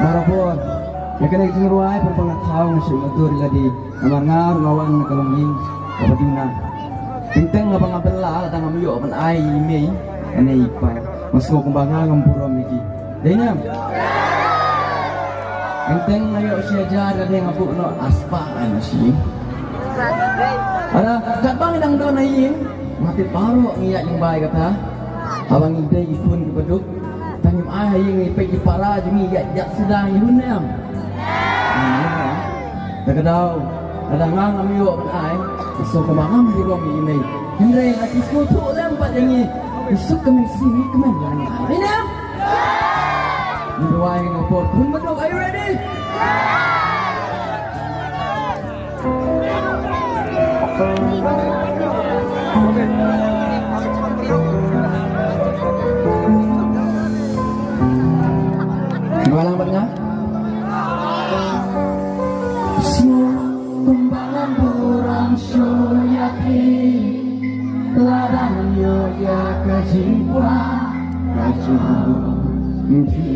Marapon. Ya kena cengeruai perpengetahuan masih matur lagi. Amar ngar ngawan kalongin kapatid na. Pinteng nga pangapel la tang amiyo pan ay may anay pa. Mas ko kumbaga ng puro miki. Dahil na. Pinteng ngayo siya dyan kasi nga po no aspaan siya. Ada katbang idang daw na iin. Mati paro ang iya yung bahay kata. Habang hindi ipun kibaduk. Tanyong ay yung ipay ipara yung iya sedang ihun na yan. Daga daw. Nadangang amiyo pan ay. So kumangam di ko may Henry at isuto lang pa dingi. Isuk kami sini kami lang. Ini. Niruay ng po. Kung madog, are you ready? Malang ba nga? Kumbalan burang syuyaki ladang yoya kajingwa kajungki